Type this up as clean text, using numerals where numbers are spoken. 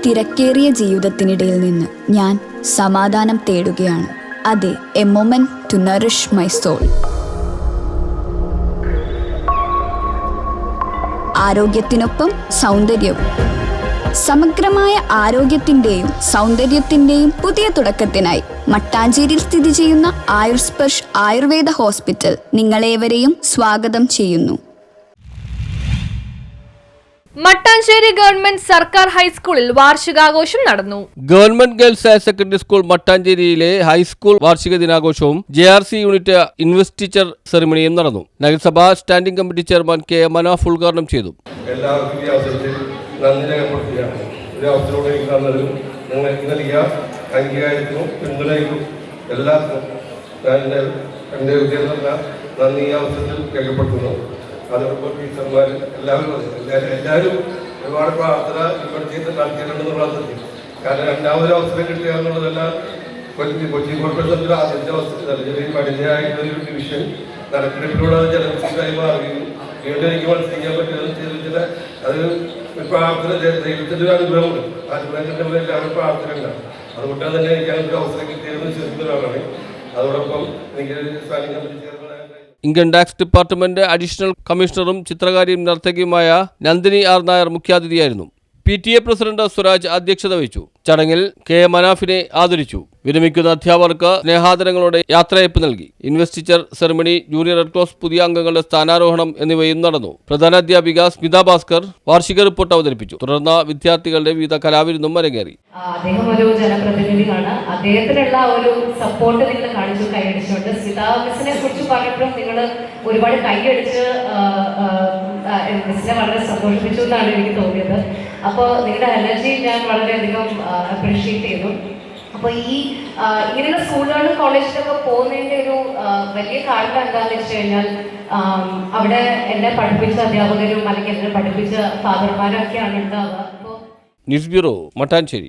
തിരക്കേറിയ ജീവിതത്തിനിടയിൽ നിന്ന് ഞാൻ സമാധാനം തേടുകയാണ്. അതെ, a moment to nourish my soul. ആരോഗ്യത്തിനൊപ്പം സൗന്ദര്യവും. സമഗ്രമായ ആരോഗ്യത്തിൻ്റെയും സൗന്ദര്യത്തിൻ്റെയും പുതിയ തുടക്കത്തിനായി മട്ടാഞ്ചേരിയിൽ സ്ഥിതി ചെയ്യുന്ന ആയുർസ്പർശ് ആയുർവേദ ഹോസ്പിറ്റൽ നിങ്ങളേവരെയും സ്വാഗതം ചെയ്യുന്നു. മട്ടാഞ്ചേരി ഗവൺമെന്റ് സർക്കാർ ഹൈസ്കൂളിൽ വാർഷികാഘോഷം നടന്നു. Government girls higher secondary school മട്ടാഞ്ചേരിയിലെ ഹൈസ്കൂൾ വാർഷിക ദിനാഘോഷവും JRC യൂണിറ്റ് ഇൻവെസ്റ്റിച്ചർ സെറിമണിയും നടന്നു. നഗരസഭാ standing committee chairman K. Manaf ഉദ്ഘാടനം ചെയ്തു. എല്ലാവർക്കും ഈ അവസരത്തിൽ നന്ദി രേഖപ്പെടുത്തുകയാണ്. ഒരു അവസരത്തോടെ നിങ്ങൾക്ക് നൽകിയ അംഗീകാരത്തിനും പിന്തുണയ്ക്കും എല്ലാവർക്കും എൻ്റെ വിദ്യാർത്ഥികളുടെ നന്ദി ഈ അവസരത്തിൽ രേഖപ്പെടുത്തുന്നു. അതോടൊപ്പം ടീച്ചർമാർ എല്ലാവരും ഒരുപാട് പ്രാർത്ഥന ഇവിടെ നടത്തിയിട്ടുണ്ടെന്നുള്ള അർത്ഥത്തിൽ. കാരണം രണ്ടാമതൊരു അവസരം കിട്ടുക എന്നുള്ളതെല്ലാം കൊച്ചി കോർപ്പറേഷൻ്റെ ആദ്യത്തെ അവസരം പടിഞ്ഞായിട്ടുള്ള ഒരു ഡിവിഷൻ നറുക്കെടുപ്പിലൂടെ ജനപ്രതിനിധിയായി മാറുകയും വീണ്ടും എനിക്ക് മത്സരിക്കാൻ പറ്റുമെന്ന് ചെയ്തിട്ട് അത് പ്രാർത്ഥന ദൈവത്തിൻ്റെ ഒരു അനുഗ്രഹമുണ്ട്. അനുഗ്രഹത്തിൻ്റെ എല്ലാവരും പ്രാർത്ഥന ഉണ്ടാകും. അതുകൊണ്ടാണ് തന്നെ എനിക്ക് ഒരു അവസരം കിട്ടിയതെന്ന് വിശ്വസിക്കുന്ന ഒരാളാണ്. അതോടൊപ്പം എനിക്ക് standing committee chairman income tax department additional കമ്മീഷണറും ചിത്രകാരിയും നർത്തകിയുമായ നന്ദിനി R. നായർ മുഖ്യാതിഥിയായിരുന്നു. PTA പ്രസിഡന്റ് സ്വരാജ് അധ്യക്ഷത വഹിച്ചു. ചടങ്ങിൽ K. മനാഫിനെ ആദരിച്ചു. വിരമിക്കുന്ന അധ്യാപകർക്ക് സ്നേഹാദരങ്ങളോടെ യാത്രയയപ്പ് നൽകി. Investiture ceremony, junior red cross പുതിയ അംഗങ്ങളുടെ സ്ഥാനാരോഹണം എന്നിവയും നടന്നു. പ്രധാനാധ്യാപിക സ്മിത ഭാസ്കർ വാർഷിക റിപ്പോർട്ട് അവതരിപ്പിച്ചു. തുടർന്ന് വിദ്യാർത്ഥികളുടെ വിവിധ കലാവിരുന്നും അരങ്ങേറി. അദ്ദേഹം ഒരു ജനപ്രതിനിധിയാണ്. അദ്ദേഹത്തിനുള്ള ഒരു സപ്പോർട്ട് നിങ്ങൾ കാണിച്ചു, കൈയടിച്ചുകൊണ്ട്. സ്മിത മിസ്സിനെ കുറിച്ച് പറഞ്ഞപ്പോഴും നിങ്ങൾ ഒരുപാട് കൈയടിച്ച് മിസ്സിനെ വളരെ സന്തോഷിപ്പിച്ചു എന്നാണ് എനിക്ക് തോന്നിയത്. അപ്പോൾ നിങ്ങളുടെ എനർജി ഞാൻ വളരെയധികം അപ്രീഷിയേറ്റ് ചെയ്തു. അപ്പോൾ ഇങ്ങനെയുള്ള സ്കൂളുകളിലും കോളേജിലൊക്കെ പോകുന്നതിൻ്റെ ഒരു വലിയ കാരണം എന്താണെന്ന് വെച്ച് കഴിഞ്ഞാൽ അവിടെ എന്നെ പഠിപ്പിച്ച അധ്യാപകരും അല്ലെങ്കിൽ എന്നെ പഠിപ്പിച്ച ഫാദർമാരും ഒക്കെയാണ് ഉണ്ടാവുക. News bureau, Mattancherry.